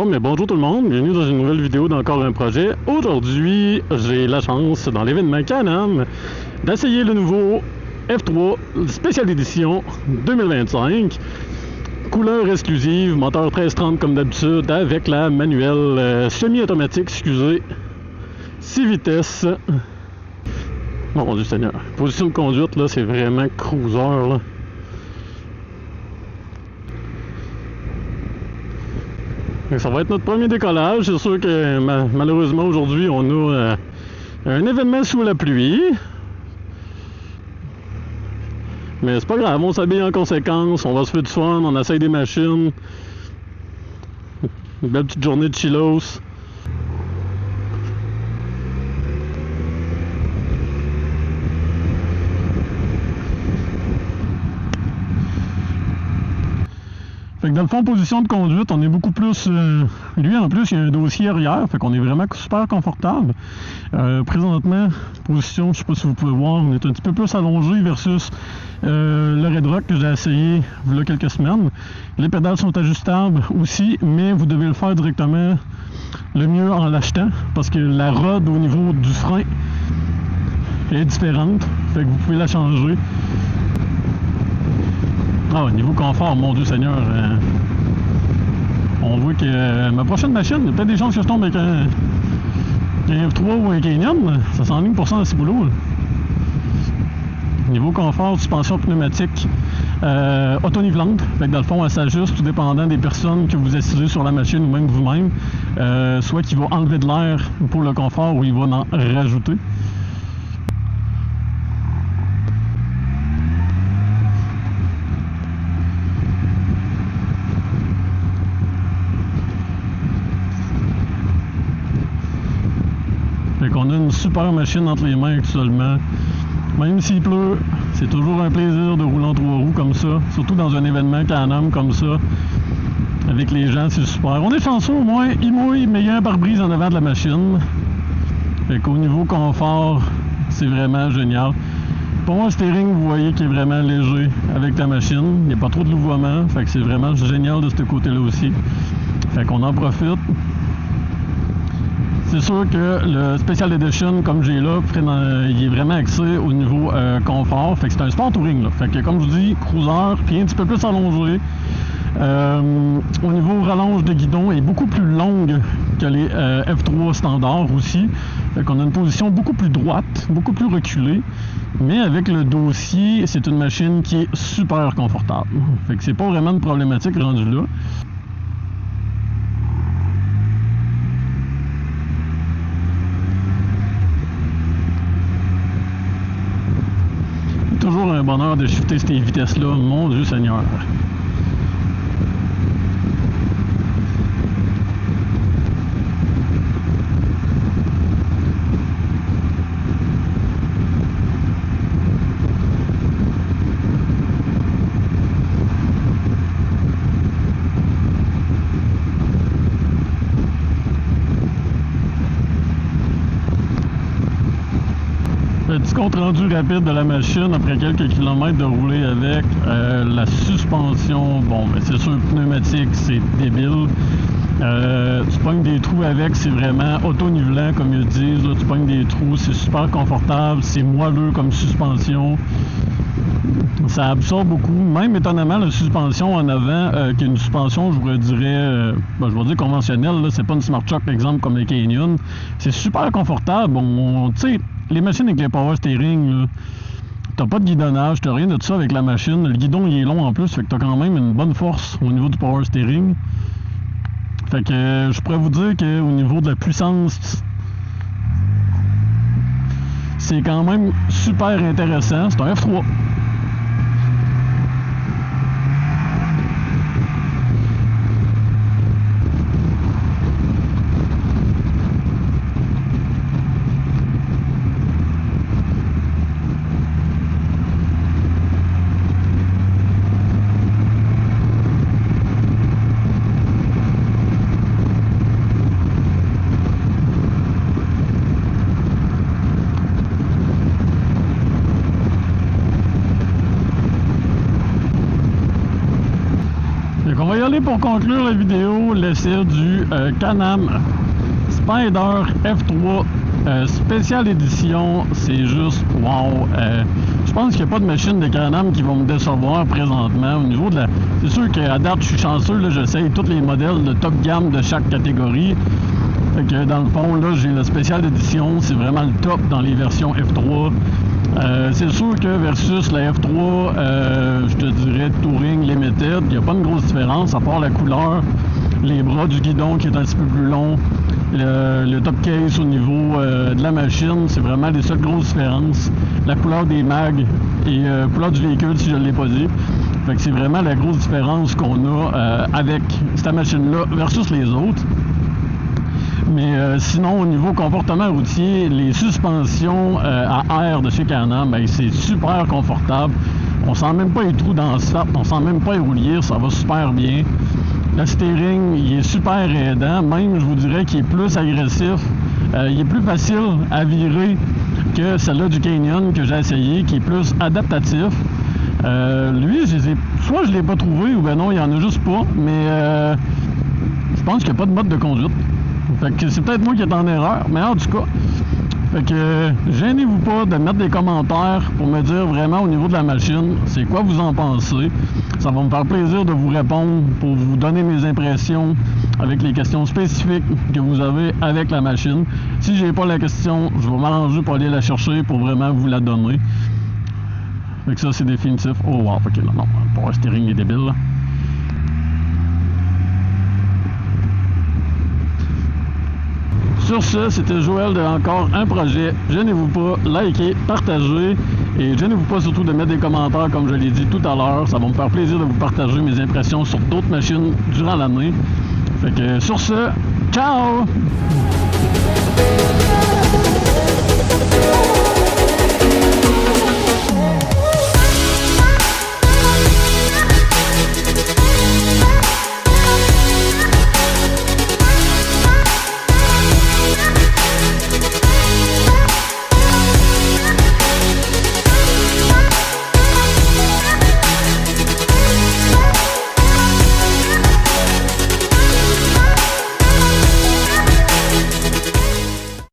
Bon, mais bonjour tout le monde, bienvenue dans une nouvelle vidéo d'encore un projet. Aujourd'hui, j'ai la chance, dans l'événement Can-Am, d'essayer le nouveau F3 Spécial Édition 2025. Couleur exclusive, moteur 1330 comme d'habitude, avec la manuelle semi-automatique, excusez, 6 vitesses. Oh mon Dieu Seigneur, position de conduite, là, c'est vraiment cruiser, là. Ça va être notre premier décollage. C'est sûr que malheureusement aujourd'hui on a un événement sous la pluie. Mais c'est pas grave, on s'habille en conséquence, on va se faire du fun, on essaye des machines. Une belle petite journée de chillos. Fait que dans le fond, position de conduite, on est beaucoup plus... lui, en plus, il y a un dossier arrière, fait qu'on est vraiment super confortable. Présentement, position, je sais pas si vous pouvez voir, on est un petit peu plus allongé versus le Red Rock que j'ai essayé il y a quelques semaines. Les pédales sont ajustables aussi, mais vous devez le faire directement le mieux en l'achetant, parce que la rod au niveau du frein est différente, fait que vous pouvez la changer. Ah, au niveau confort, mon Dieu Seigneur, on voit que ma prochaine machine, il y a peut-être des chances que je tombe avec un F3 ou un Canyon, ça s'enligne pour ça dans ce boulot. Niveau confort, suspension pneumatique auto-nivelante, fait que dans le fond, elle s'ajuste tout dépendant des personnes que vous assisez sur la machine ou même vous-même, soit qu'il va enlever de l'air pour le confort ou il va en rajouter. Fait qu'on a une super machine entre les mains actuellement. Même s'il pleut, c'est toujours un plaisir de rouler en 3 roues comme ça. Surtout dans un événement Can-Am comme ça. Avec les gens, c'est super. On est chanceux au moins, il mouille, mais il y a un pare-brise en avant de la machine. Fait qu'au niveau confort, c'est vraiment génial. Pour moi, le steering, vous voyez qu'il est vraiment léger avec la machine. Il n'y a pas trop de louvoiement. Fait que c'est vraiment génial de ce côté-là aussi. Fait qu'on en profite. C'est sûr que le Special Edition, comme j'ai là, il est vraiment axé au niveau confort. Fait que c'est un sport touring, là. Fait que comme je vous dis, cruiser, puis un petit peu plus allongé. Au niveau rallonge de guidon, elle est beaucoup plus longue que les F3 standards aussi. Fait qu'on a une position beaucoup plus droite, beaucoup plus reculée. Mais avec le dossier, c'est une machine qui est super confortable. Fait que c'est pas vraiment une problématique rendue là. Toujours un bonheur de shifter ces vitesses-là, mon Dieu Seigneur. Petit compte rendu rapide de la machine après quelques kilomètres de rouler avec. La suspension, bon, ben c'est sûr, pneumatique, c'est débile. Tu pognes des trous avec, c'est vraiment auto-nivelant comme ils disent. Là, tu pognes des trous, c'est super confortable, c'est moelleux comme suspension. Ça absorbe beaucoup. Même étonnamment, la suspension en avant, qui est une suspension, je vous dirais, je vais dire conventionnelle, là, c'est pas une Smart Shock, par exemple, comme les Canyon. C'est super confortable. Tu sais, les machines avec les power steering, t'as pas de guidonnage, t'as rien de ça avec la machine. Le guidon, il est long en plus, fait que t'as quand même une bonne force au niveau du power steering. Fait que je pourrais vous dire qu'au niveau de la puissance, c'est quand même super intéressant. C'est un F3. va y aller pour conclure la vidéo, l'essai du Can-Am Spyder F3 spéciale édition. C'est juste wow. Je pense qu'il n'y a pas de machine de Can-Am qui va me décevoir présentement au niveau de la... C'est sûr qu'à date je suis chanceux, là, j'essaye tous les modèles de top gamme de chaque catégorie. Fait que dans le fond là j'ai la spéciale édition, c'est vraiment le top dans les versions F3. C'est sûr que versus la F3, je te dirais Touring Limited, il n'y a pas une grosse différence à part la couleur, les bras du guidon qui est un petit peu plus long, le top case au niveau de la machine, c'est vraiment les seules grosses différences. La couleur des mags et couleur du véhicule si je ne l'ai pas dit. Fait que c'est vraiment la grosse différence qu'on a avec cette machine-là versus les autres. Mais sinon, au niveau comportement routier, les suspensions à air de chez Can-Am, ben, c'est super confortable. On sent même pas les trous dans l'asphalte, on sent même pas les rouliers, ça va super bien. Le steering, il est super aidant, même je vous dirais qu'il est plus agressif. Il est plus facile à virer que celle-là du Canyon que j'ai essayé, qui est plus adaptatif. Lui, soit je l'ai pas trouvé, ou ben non, il y en a juste pas, mais je pense qu'il n'y a pas de mode de conduite. Fait que c'est peut-être moi qui est en erreur, mais en tout cas, fait que gênez-vous pas de mettre des commentaires pour me dire vraiment au niveau de la machine, c'est quoi vous en pensez. Ça va me faire plaisir de vous répondre pour vous donner mes impressions avec les questions spécifiques que vous avez avec la machine. Si j'ai pas la question, je vais m'arranger pour aller la chercher pour vraiment vous la donner. Fait que ça c'est définitif. Oh wow, ok, non, pour un steering est débile là. Sur ce, c'était Joël de Encore un projet. Gênez-vous pas, likez, partagez et gênez-vous pas surtout de mettre des commentaires comme je l'ai dit tout à l'heure. Ça va me faire plaisir de vous partager mes impressions sur d'autres machines durant l'année. Fait que sur ce, ciao!